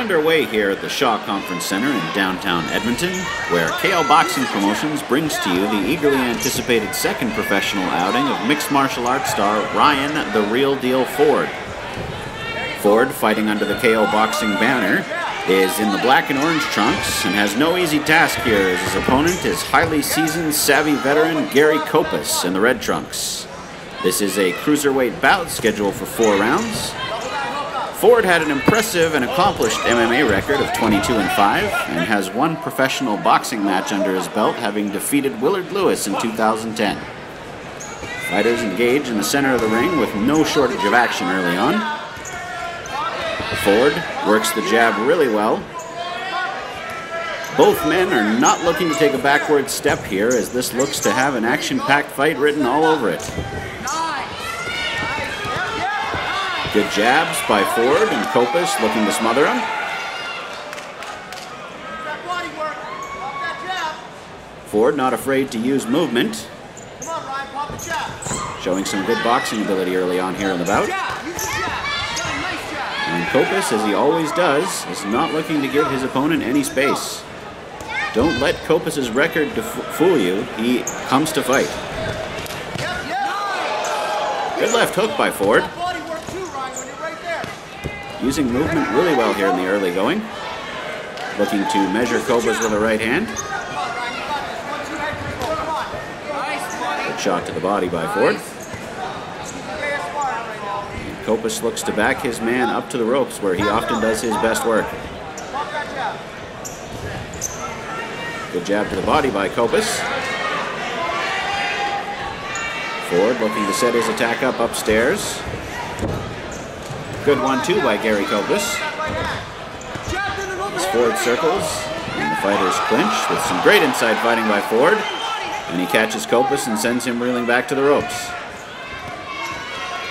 underway here at the Shaw Conference Center in downtown Edmonton, where KO Boxing Promotions brings to you the eagerly anticipated second professional outing of mixed martial arts star Ryan "The Real Deal" Ford. Ford, fighting under the KO Boxing banner, is in the black and orange trunks and has no easy task here, as his opponent is highly seasoned, savvy veteran Gary Kopas in the red trunks. This is a cruiserweight bout scheduled for 4 rounds. Ford had an impressive and accomplished MMA record of 22-5 and has one professional boxing match under his belt, having defeated Willard Lewis in 2010. Fighters engage in the center of the ring with no shortage of action early on. Ford works the jab really well. Both men are not looking to take a backward step here, as this looks to have an action-packed fight written all over it. Good jabs by Ford, and Kopas looking to smother him. Ford not afraid to use movement, showing some good boxing ability early on here in the bout. And Kopas, as he always does, is not looking to give his opponent any space. Don't let Kopas' record fool you. He comes to fight. Good left hook by Ford. Using movement really well here in the early going. Looking to measure Kopas with a right hand. Good shot to the body by Ford. And Kopas looks to back his man up to the ropes, where he often does his best work. Good jab to the body by Kopas. Ford looking to set his attack up upstairs. Good 1-2 by Gary Kopas. As Ford circles, and the fighters clinch with some great inside fighting by Ford. And he catches Kopas and sends him reeling back to the ropes.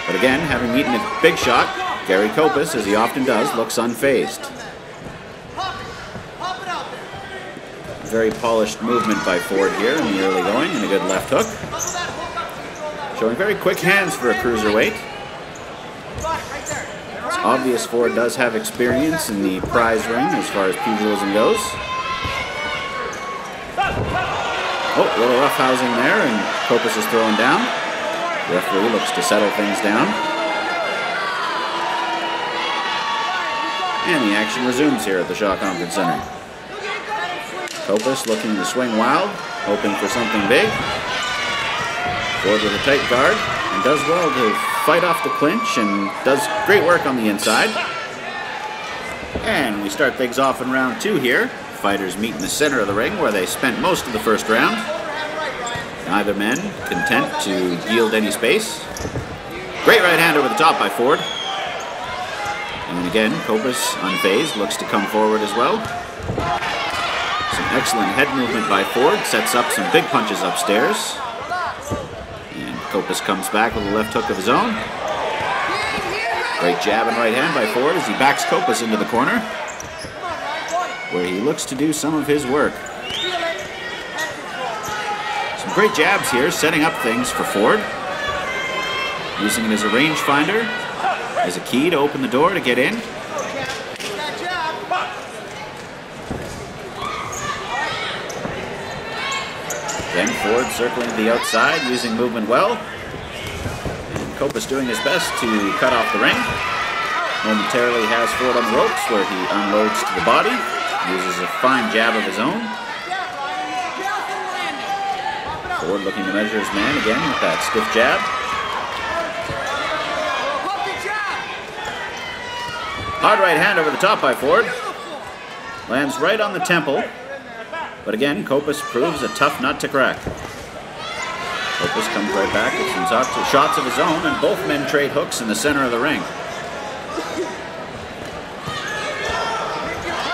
But again, having eaten a big shot, Gary Kopas, as he often does, looks unfazed. Very polished movement by Ford here in the early going, and a good left hook. Showing very quick hands for a cruiserweight. Obvious Ford does have experience in the prize ring as far as pugilism goes. Oh, a little roughhousing there, and Kopas is thrown down. The referee looks to settle things down. And the action resumes here at the Shaw Conference Center. Kopas looking to swing wild, hoping for something big. Ford with a tight guard, and does well to fight off the clinch, and does great work on the inside. And we start things off in round 2 here. Fighters meet in the center of the ring, where they spent most of the first round. Neither man content to yield any space. Great right hand over the top by Ford. And again, Kopas, unfazed, looks to come forward as well. Some excellent head movement by Ford, sets up some big punches upstairs. Kopas comes back with a left hook of his own. Great jab and right hand by Ford as he backs Kopas into the corner, where he looks to do some of his work. Some great jabs here, setting up things for Ford. Using it as a rangefinder, as a key to open the door to get in. Then Ford circling to the outside, using movement well. And Kopas doing his best to cut off the ring. Momentarily has Ford on the ropes, where he unloads to the body. Uses a fine jab of his own. Ford looking to measure his man again with that stiff jab. Hard right hand over the top by Ford. Lands right on the temple. But again, Kopas proves a tough nut to crack. Kopas comes right back with some shots of his own, and both men trade hooks in the center of the ring.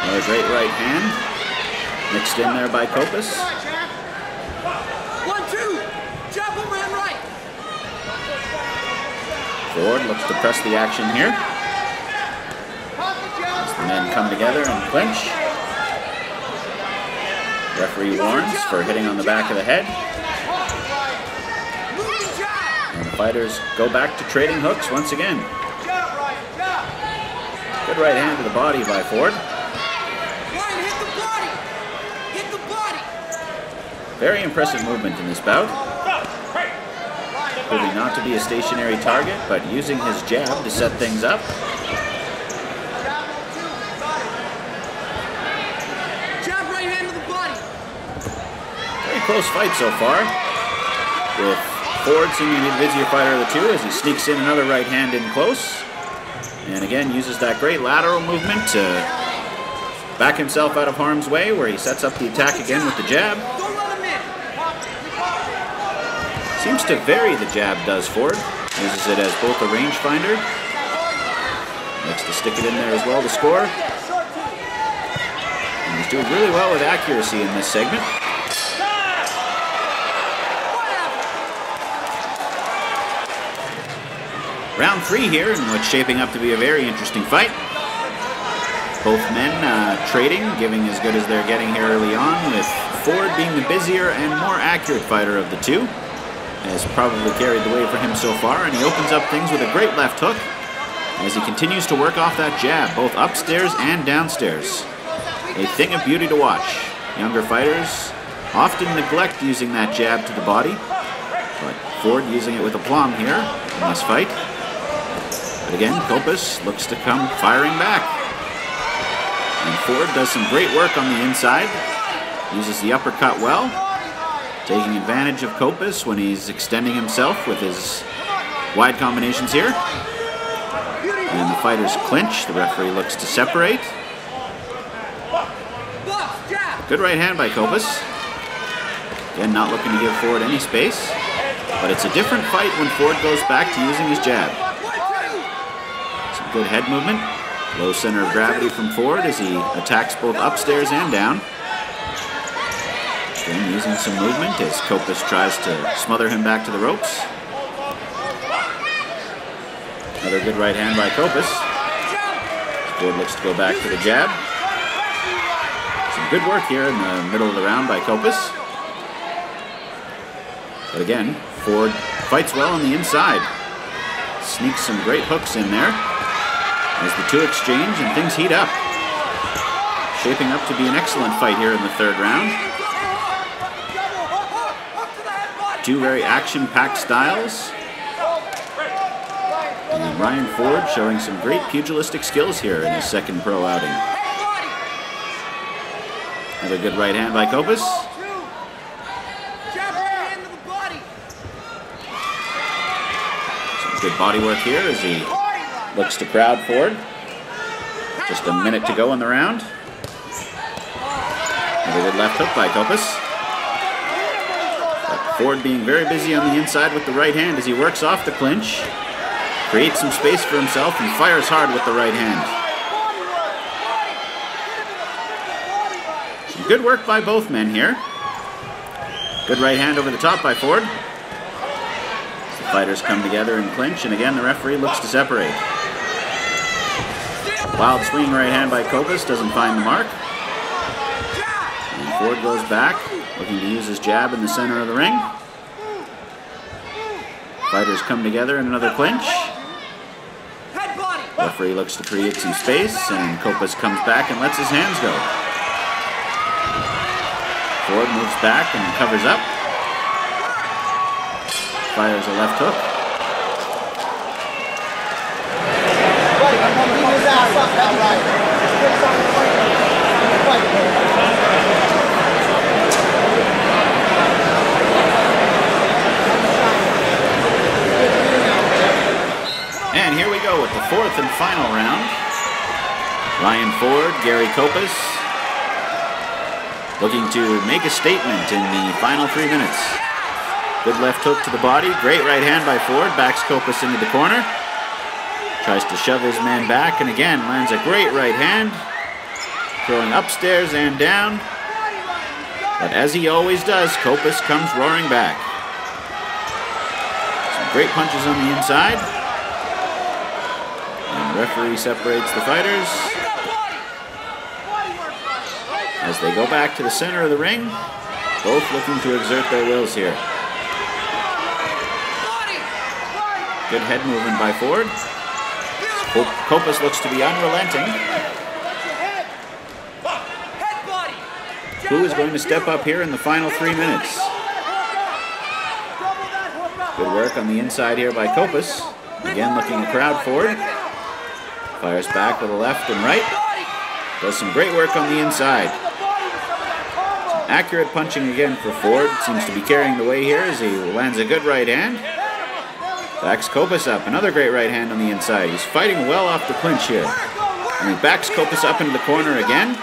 Another great right hand, mixed in there by Kopas. 1-2, jab overhand right. Ford looks to press the action here. As the men come together and clinch. Referee warns for hitting on the back of the head. And the fighters go back to trading hooks once again. Good Good right hand to the body by Ford. Ryan, hit the body. Hit the body. Very impressive movement in this bout. Proving not to be a stationary target, but using his jab to set things up. Jab right hand to the body. Very close fight so far, with Ford seeming to be the busier fighter of the two as he sneaks in another right hand in close. And again, uses that great lateral movement to back himself out of harm's way, where he sets up the attack again with the jab. Don't let him in. Seems to vary the jab, does Ford. Uses it as both a rangefinder. Likes to stick it in there as well to score. And he's doing really well with accuracy in this segment. Round 3 here, in what's shaping up to be a very interesting fight. Both men trading, giving as good as they're getting here early on, with Ford being the busier and more accurate fighter of the two. Has probably carried the way for him so far, and he opens up things with a great left hook as he continues to work off that jab, both upstairs and downstairs. A thing of beauty to watch. Younger fighters often neglect using that jab to the body, but Ford using it with aplomb here in this fight. But again, Kopas looks to come firing back. And Ford does some great work on the inside, uses the uppercut well, taking advantage of Kopas when he's extending himself with his wide combinations here. And the fighters clinch. The referee looks to separate. Good right hand by Kopas. Again, not looking to give Ford any space. But it's a different fight when Ford goes back to using his jab. Some good head movement. Low center of gravity from Ford as he attacks both upstairs and down. Again, using some movement as Kopas tries to smother him back to the ropes. Another good right hand by Kopas. Ford looks to go back to the jab. Some good work here in the middle of the round by Kopas. But again, Ford fights well on the inside. Sneaks some great hooks in there as the two exchange and things heat up. Shaping up to be an excellent fight here in the third round. Two very action-packed styles. And Ryan Ford showing some great pugilistic skills here in his second pro outing. Another good right hand by Kopas. Some good body work here as he looks to crowd Ford. Just a minute to go in the round. Another good left hook by Kopas. Ford being very busy on the inside with the right hand as he works off the clinch, creates some space for himself, and fires hard with the right hand. Some good work by both men here. Good right hand over the top by Ford. The fighters come together and clinch, and again the referee looks to separate. Wild swinging right hand by Kopas doesn't find the mark. And Ford goes back, looking to use his jab in the center of the ring. Fighters come together in another clinch. Referee looks to create some space, and Kopas comes back and lets his hands go. Ford moves back and covers up. Fires a left hook. And here we go with the fourth and final round. Ryan Ford, Gary Kopas, looking to make a statement in the final 3 minutes. Good left hook to the body, great right hand by Ford, backs Kopas into the corner. Tries to shove his man back, and again lands a great right hand, throwing upstairs and down. But as he always does, Kopas comes roaring back. Some great punches on the inside. Referee separates the fighters as they go back to the center of the ring, both looking to exert their wills here. Good head movement by Ford. Kopas looks to be unrelenting. Who is going to step up here in the final 3 minutes? Good work on the inside here by Kopas. Again, looking to crowd forward. Fires back with a left and right. Does some great work on the inside. Some accurate punching again for Ford. Seems to be carrying the way here as he lands a good right hand. Backs Kopas up. Another great right hand on the inside. He's fighting well off the clinch here. And he backs Kopas up into the corner again.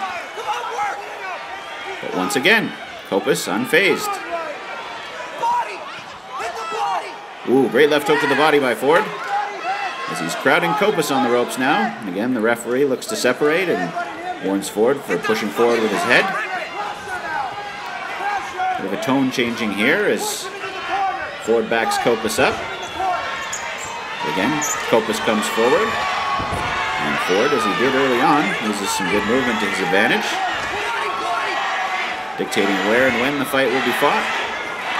But once again, Kopas unfazed. Ooh, great left hook to the body by Ford. As he's crowding Kopas on the ropes now. And again, the referee looks to separate and warns Ford for pushing forward with his head. We have a tone changing here as Ford backs Kopas up. Again, Kopas comes forward. And Ford, as he did early on, uses some good movement to his advantage. Dictating where and when the fight will be fought.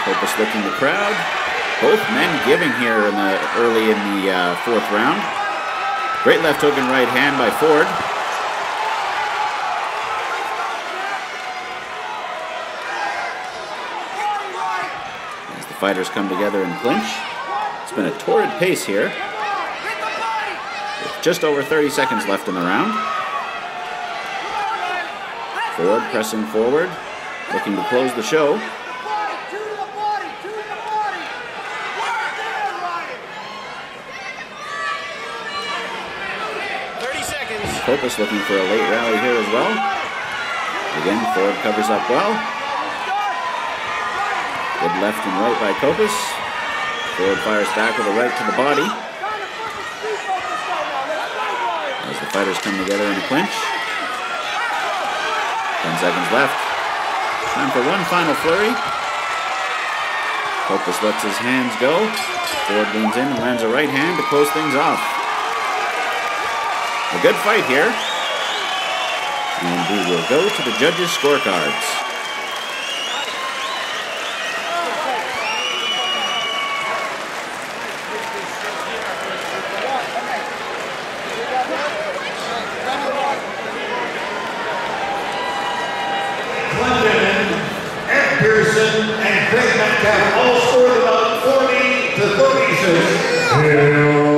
Kopas looking to crowd. Both men giving here early in the 4th round. Great left hook and right hand by Ford. As the fighters come together and clinch. It's been a torrid pace here. With just over 30 seconds left in the round. Ford pressing forward, looking to close the show. Kopas looking for a late rally here as well. Again, Ford covers up well. Good left and right by Kopas. Ford fires back with a right to the body. As the fighters come together in a clinch. 10 seconds left. Time for one final flurry. Kopas lets his hands go. Ford leans in and lands a right hand to close things off. A good fight here. And we will go to the judges' scorecards. All scored about 40 to 36.